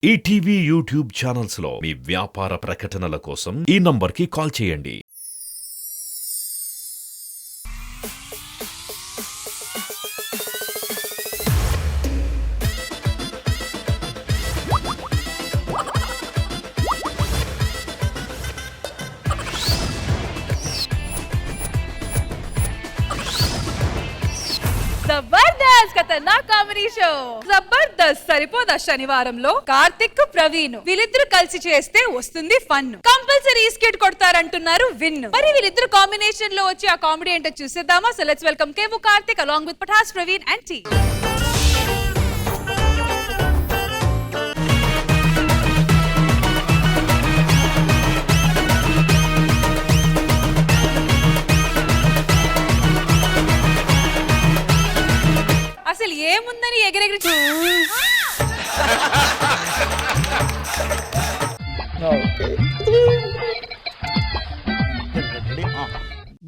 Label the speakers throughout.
Speaker 1: ETV YouTube channels లో మీ వ్యాపార ప్రకటనల కోసం ఈ నంబర్కి కాల్ చేయండి.
Speaker 2: జబర్దస్త్ ఖతర్నాక్ కామెడీ షో జబర్దస్త్ సరిపోదా శనివారంలో కార్తిక్ ప్రవీణ్ వీళ్ళిద్దరు కలిసి చేస్తే వస్తుంది ఫన్. కంపల్సరీ స్కిట్ కొడతారంటున్నారు విన్. మరి వీళ్ళిద్దరు కాంబినేషన్ లో వచ్చి ఆ కామెడీ ఏంటో చూసేద్దామా? So let's welcome Kevvu Karthik along with Patas Praveen and team. అసలు ఏముందని ఎగిరెగిరి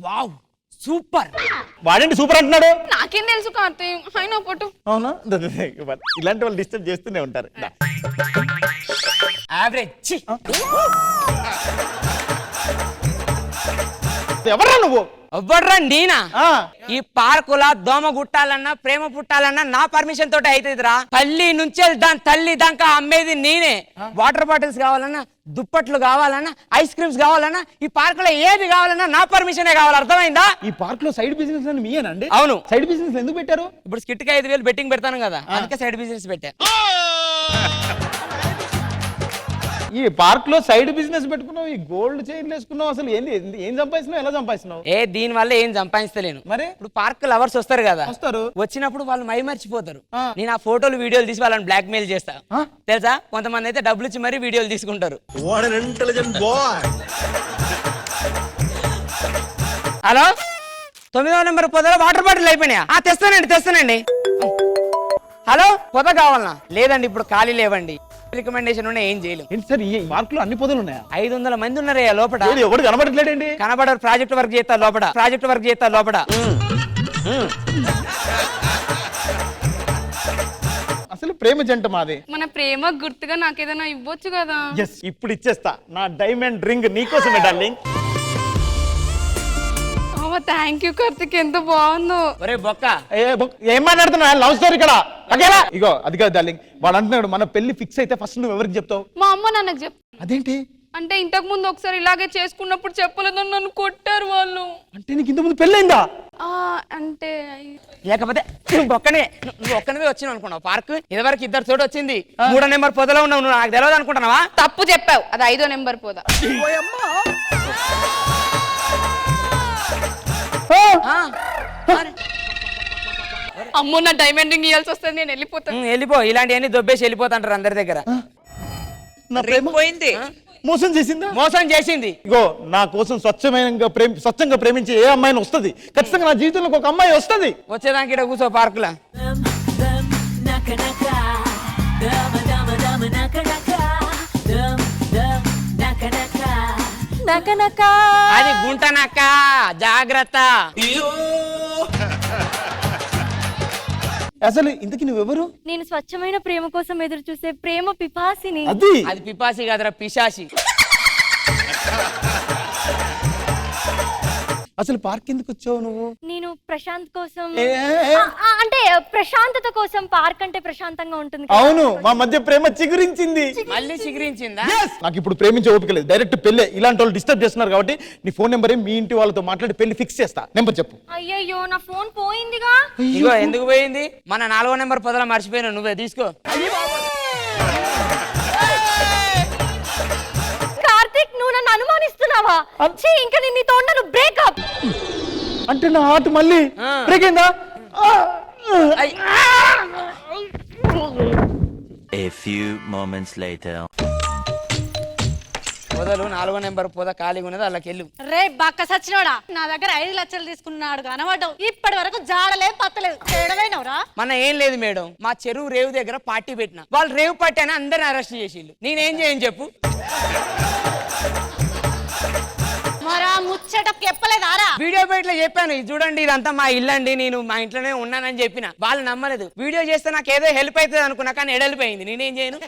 Speaker 3: వావ్ సూపర్. వాడండి సూపర్ అంటున్నాడు.
Speaker 2: నాకేం తెలుసు కార్తీక్ అయినా పట్టు.
Speaker 3: అవునా? ఇలాంటి వాళ్ళు డిస్టర్బ్ చేస్తూనే ఉంటారు. యావరేజ్. ఎవరా నువ్వు?
Speaker 4: ఎవ్వడ్రా నేనా? ఈ పార్కులా దోమ గుట్టాలన్నా ప్రేమ పుట్టాలన్నా నా పర్మిషన్ తోటి అవుతుందిరా. పల్లి నుంచే దాని తల్లి దాకా అమ్మేది నేనే. వాటర్ బాటిల్స్ కావాలన్నా, దుప్పట్లు కావాలన్నా, ఐస్ క్రీమ్స్ కావాలన్నా, ఈ పార్క్ లో ఏది కావాలన్నా నా పర్మిషనే కావాలి. అర్థమైందా?
Speaker 3: ఈ పార్క్ లో సైడ్ బిజినెస్ అని మీయేనండి?
Speaker 4: అవును.
Speaker 3: సైడ్ బిజినెస్ ఎందుకు పెట్టారు?
Speaker 4: ఇప్పుడు స్కిట్ కి 5,000 బెట్టింగ్ పెడతాను కదా, అందుకే సైడ్ బిజినెస్ పెట్టా.
Speaker 3: ఈ పార్క్ లో సైడ్ బిజినెస్ పెట్టుకున్నావు, ఈ గోల్డ్ చైన్లు వేసుకున్నావు, అసలు ఏం సంపాదిస్తున్నావు, ఎలా సంపాదిస్తున్నావు?
Speaker 4: దీని వల్ల ఏం సంపాదిస్తలేను.
Speaker 3: మరి
Speaker 4: ఇప్పుడు పార్క్ లవర్స్ వస్తారు కదా,
Speaker 3: వస్తారు.
Speaker 4: వచ్చినప్పుడు వాళ్ళు మై మర్చిపోతారు. నేను ఆ ఫోటోలు వీడియోలు తీసి వాళ్ళని బ్లాక్ మెయిల్ చేస్తా. తెలుసా? కొంతమంది అయితే డబ్బులు ఇచ్చి మరీ వీడియోలు తీసుకుంటారు. హలో, 9వ నెంబర్ పొదలో వాటర్ బాటిల్ అయిపోయినాయా? తెస్తానండి. హలో, పొద కావాలనా? లేదండి, ఇప్పుడు ఖాళీ లేవండి. రికమెండేషన్ ఉన్నా ఏం చేయలేం.
Speaker 3: ఏంటి సార్, ఈ పార్క్ లో అన్ని పొదలు ఉన్నాయా?
Speaker 4: 500 మంది ఉన్నారయ్యా లోపల.
Speaker 3: ఎవరు కనబడట్లేదండి?
Speaker 4: కనబడరు. ప్రాజెక్ట్ వర్క్ చేస్తారు లోపల.
Speaker 3: అసలు ప్రేమ జంట మాది.
Speaker 2: మన ప్రేమ గుర్తుగా నాకేదైనా ఇవ్వచ్చు కదా?
Speaker 3: ఎస్, ఇప్పుడు ఇచ్చేస్తా. నా డైమండ్ రింగ్ నీకోసమే డార్లింగ్.
Speaker 2: థ్యాంక్ యూ కార్తిక్, ఎంత బాగుందో.
Speaker 4: ఒరే బొక్క,
Speaker 3: ఏం మాట్లాడుతున్నా? లవ్ స్టోరీ ఇక్కడ. ఇగో అది కాదు డార్లింగ్, వాడు అంటున్నాడు మన పెళ్లి ఫిక్స్ అయితే ఫస్ట్ నువ్వు ఎవరికి చెప్తావు?
Speaker 2: మా అమ్మ నాన్నకు చెప్.
Speaker 3: అదేంటి?
Speaker 2: అంటే ఇంతకు ముందు ఒకసారి ఇలాగే చేసుకున్నప్పుడు చెప్పలేదని నన్ను కొట్టారు వాళ్ళు.
Speaker 3: అంటే నీకు ఇంత ముందు పెళ్ళైందా?
Speaker 2: అంటే
Speaker 4: లేకపోతే నువ్వు ఒక్కనివే వచ్చినావు అనుకున్నావు పార్క్. ఇదివరకు ఇద్దరు చోటు వచ్చింది. 3వ నెంబర్ పొదలో ఉన్నావు. నువ్వు నాకు తెలియదు అనుకుంటున్నావా?
Speaker 2: తప్పు చెప్పావు, అది 5వ నెంబర్ పోదా. అమ్మో, నా డైమండ్ రింగ్ ఇవ్వాల్సి వస్తుంది, నేను వెళ్ళిపోతాను.
Speaker 4: వెళ్ళిపో. ఇలాంటివన్నీ దొబ్బేసి వెళ్ళిపోతాంటారు అందరి దగ్గర.
Speaker 3: నా ప్రేమ పోయింది. మోసం చేసింది. ఇగో నా కోసం స్వచ్ఛంగా ప్రేమించి ఏ అమ్మాయిని వస్తుంది. ఖచ్చితంగా నా జీవితంలో ఒక అమ్మాయి వస్తుంది.
Speaker 4: వచ్చేదానికి ఇక్కడ కూర్చో పార్కులా. అది గుంటనక్క, జాగ్రత్త.
Speaker 3: అసలు ఇంతకీ నువ్వెవరు?
Speaker 5: నేను స్వచ్ఛమైన ప్రేమ కోసం ఎదురు చూసే ప్రేమ పిపాసిని.
Speaker 4: అది పిపాసి కాదురా, పిశాసి.
Speaker 3: అసలు పార్క్ ఎందుకు వచ్చావు నువ్వు?
Speaker 5: నేను ప్రశాంత్ కోసం, అంటే ప్రశాంతత కోసం. పార్క్ అంటే ప్రశాంతంగా ఉంటుంది.
Speaker 3: అవును, మా మధ్య ప్రేమ చిగురించింది.
Speaker 4: మళ్ళీ చిగురించిందా?
Speaker 3: నాకు ఇప్పుడు ప్రేమించే ఓపిక లేదు. డైరెక్ట్ పెళ్ళే. ఇలాంటి వాళ్ళు డిస్టర్బ్ చేస్తున్నారు కాబట్టి నీ ఫోన్ నెంబర్ మీ ఇంటి వాళ్ళతో మాట్లాడి పెళ్లి ఫిక్స్ చేస్తా. నెంబర్ చెప్పు.
Speaker 5: అయ్యయ్యో, నా ఫోన్ పోయిందిగా.
Speaker 4: ఇగో ఎందుకు పోయింది? మన 4వ నెంబర్ పొదల మర్చిపోయినా, నువ్వే తీసుకో.
Speaker 5: కార్తిక్, నువ్వు నన్ను అనుమానిస్తున్నావా? ఇంకా నీతో ఉండను. బ్రేకప్
Speaker 3: అంటే నా హార్ట్ మళ్ళీ బ్రేక్ అయిందా?
Speaker 6: A few moments later.
Speaker 4: పొదలు 4వ నెంబర్ పొద ఖాళీగా ఉన్నది, అలా వెళ్ళు.
Speaker 7: రే బక్క సచ్చినోడా, నా దగ్గర 5 లక్షలు తీసుకున్నాడు కనబడ్డావు. ఇప్పటి వరకు జాడలేదు పత్తలేదు. ఏడవైనవరా?
Speaker 4: మన ఏం లేదు మేడం, మా చెరువు రేవు దగ్గర పార్టీ పెట్టిన. వాళ్ళు రేవు పార్టీ అని అందరిని అరెస్ట్ చేసిళ్ళు. నేనేం చేయను చెప్పు?
Speaker 7: మరా ముచ్చ వచ్చేటప్పుడు చెప్పలేదారా?
Speaker 4: వీడియో బయటలో చెప్పాను, ఇది చూడండి ఇదంతా మా ఇల్లు అండి, నేను మా ఇంట్లోనే ఉన్నానని చెప్పిన. వాళ్ళు నమ్మలేదు. వీడియో చేస్తే నాకు ఏదో హెల్ప్ అవుతుంది అనుకున్నా, కానీ ఎడలిపోయింది. నేనేం చేయను?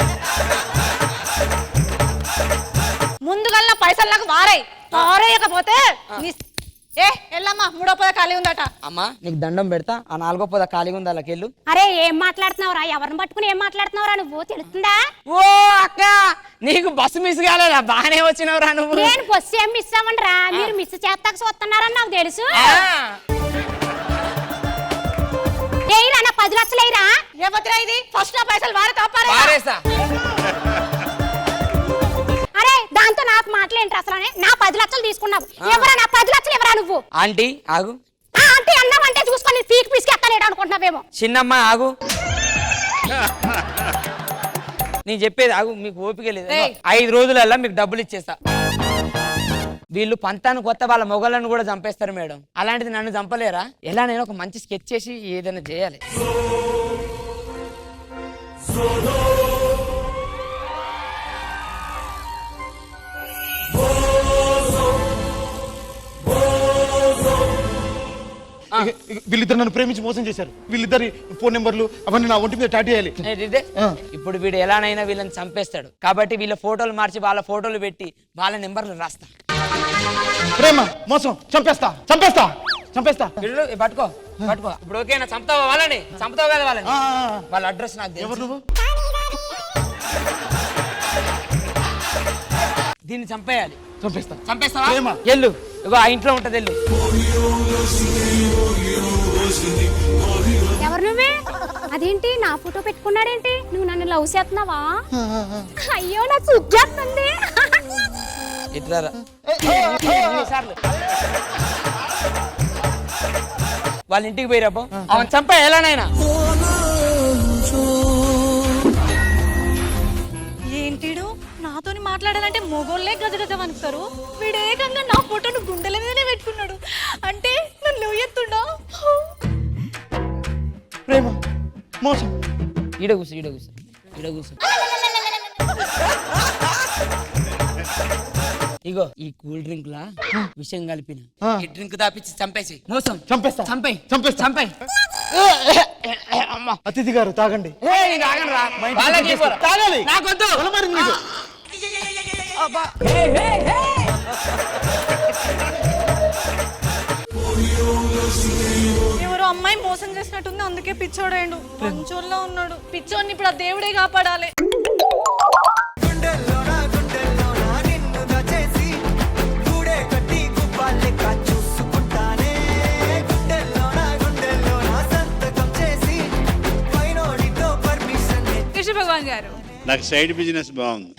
Speaker 7: ముందుగల్లా పైసలు నాకు వారేయకపోతే ఎల్లమ్మా 3వ పొద ఖాళీ ఉందట.
Speaker 4: అమ్మా నీకు దండం పెడతా, ఆ 4వ పొద ఖాళీగా ఉంది, అలాకెళ్ళు.
Speaker 5: అరే ఏం మాట్లాడుతున్నావురా? ఎవరిని పట్టుకుని ఏం మాట్లాడుతున్నావురా నువ్వు? తెలుస్తుందా?
Speaker 4: ఓ అక్క, నీకు బస్సు మిస్ కాలేదా? బాగానే వచ్చినవురా నువ్వు.
Speaker 5: నేను బస్సు ఏం మిస్ అవ్వండిరా, మీరు మిస్ చేస్తాక చూస్తున్నారని నాకు తెలుసు. ఏయిరా నా 10 లక్షలు ఏయిరా.
Speaker 7: ఏమవుతురా ఇది? ఫస్ట్ నా పైసలు వారే తప్పారా?
Speaker 4: పారేస్తా.
Speaker 5: అరే దాంతో నాకు మాటలేంటి అసలు? నా 10 లక్షలు తీసుకున్నావు. ఎవరా నా 10 లక్షలు? ఎవరా నువ్వు?
Speaker 4: ఆంటీ ఆగు.
Speaker 5: అంటే అన్నావంటే చూసుకొని పీకి పీసుకి ఎక్కలేడు అనుకుంటున్నావేమో.
Speaker 4: చిన్నమ్మ ఆగు. నేను చెప్పేది ఆగు, మీకు ఓపిక లేదు. 5 రోజులల్లా మీకు డబ్బులు ఇచ్చేస్తా. వీళ్ళు పంతాను కొత్త వాళ్ళ మొగలను కూడా చంపేస్తారు మేడం. అలాంటిది నన్ను చంపలేరా? ఎలా నేను ఒక మంచి స్కెచ్ చేసి ఏదైనా చేయాలి.
Speaker 3: వీళ్ళిద్దరు నన్ను ప్రేమించి మోసం చేశారు. వీళ్ళిద్దరి ఫోన్ నెంబర్లు అవన్నీ నా ఒంటి మీద టాటూ చేయాలి.
Speaker 4: ఇప్పుడు వీడు ఎలానైనా వీళ్ళని చంపేస్తాడు, కాబట్టి వీళ్ళ ఫోటోలు మార్చి వాళ్ళ ఫోటోలు పెట్టి వాళ్ళ నెంబర్లు రాస్తా.
Speaker 3: ప్రేమ మోసం చంపేస్తా చంపేస్తా చంపేస్తా.
Speaker 4: వీళ్ళు పట్టుకో పట్టుకో. ఇప్పుడు ఓకేనా? చంపుతావా వాళ్ళని? చంపుతావు కదా వాళ్ళని? వాళ్ళ అడ్రస్ నాకు తెలుసు.
Speaker 3: ఎవరు నువ్వు?
Speaker 4: దీన్ని చంపేయాలి.
Speaker 3: చంపేస్తా.
Speaker 4: చంపేస్తావా?
Speaker 3: ప్రేమ.
Speaker 4: ఎల్లు, ఇగో ఆ ఇంట్లో ఉంటది, ఎల్లు.
Speaker 5: ఎవరు నువ్వే? అదేంటి నా ఫోటో పెట్టుకున్నాడేంటి? నువ్వు నన్ను లవ్ చేస్తున్నావా? అయ్యో నా సుగ్గేస్తుంది.
Speaker 4: ఇట్లారా వాళ్ళ ఇంటికి పోయిరాబో, అవన్ చంపా ఎలానైనా.
Speaker 7: ఏంటిడు నాతోని మాట్లాడాలంటే మొగోళ్ళే గజగజ వణుకుతారు. వీడు ఏకంగా నా ఫోటోను గుండెల మీదనే పెట్టుకున్నాడు. అంటే నన్ను ఎత్తుండా?
Speaker 3: ప్రేమ మోసం.
Speaker 4: ఈడ కూర్చో, ఈడ కూర్చో, ఈడ కూర్చో. ఇగో ఈ కూల్ డ్రింక్ లా విషయం కలిపిన, ఈ డ్రింక్ దాపిచ్చి చంపేసి మోసం.
Speaker 3: చంపేస్తా.
Speaker 4: చంపేయ్
Speaker 3: చంపేస్తా.
Speaker 4: చంపేయ్.
Speaker 3: అతిథి గారు తాగండి. తాగాలి.
Speaker 4: నాకొద్దు.
Speaker 3: పొలమారింది నీకు.
Speaker 7: ఎవరో అమ్మాయి మోసం చేసినట్టుంది, అందుకే పిచ్చోడేండు. మంచోళ్ళ ఉన్నాడు. పిచ్చోడిని ఇప్పుడు ఆ దేవుడే కాపాడాలి.
Speaker 2: కృష్ణ భగవాన్ గారు,
Speaker 8: నాకు సైడ్ బిజినెస్ బాగుంది.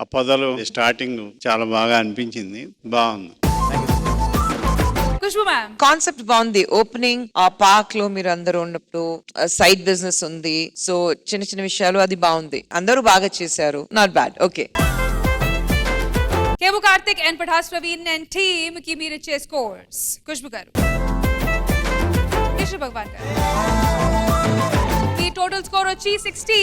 Speaker 8: ఆ పొదలు స్టార్టింగ్ చాలా బాగా అనిపించింది, బాగుంది.
Speaker 2: ఖుష్బు మ్యామ్,
Speaker 9: కాన్సెప్ట్ బాగుంది. ఓపెనింగ్ ఆ పార్క్ లో మీరు అందరూ ఉన్నప్పుడు సైడ్ బిజినెస్ ఉంది, సో చిన్న చిన్న విషయాలు అది బాగుంది. అందరూ బాగా చేశారు, not bad. Okay.
Speaker 2: Kevvu Karthik and Patas Praveen and team కి మీరు ఇచ్చే స్కోర్స్. ఖుష్బు గారు, కృష్ణ భగవాన్ గారు, మీ టోటల్ స్కోర్ వచ్చి 60.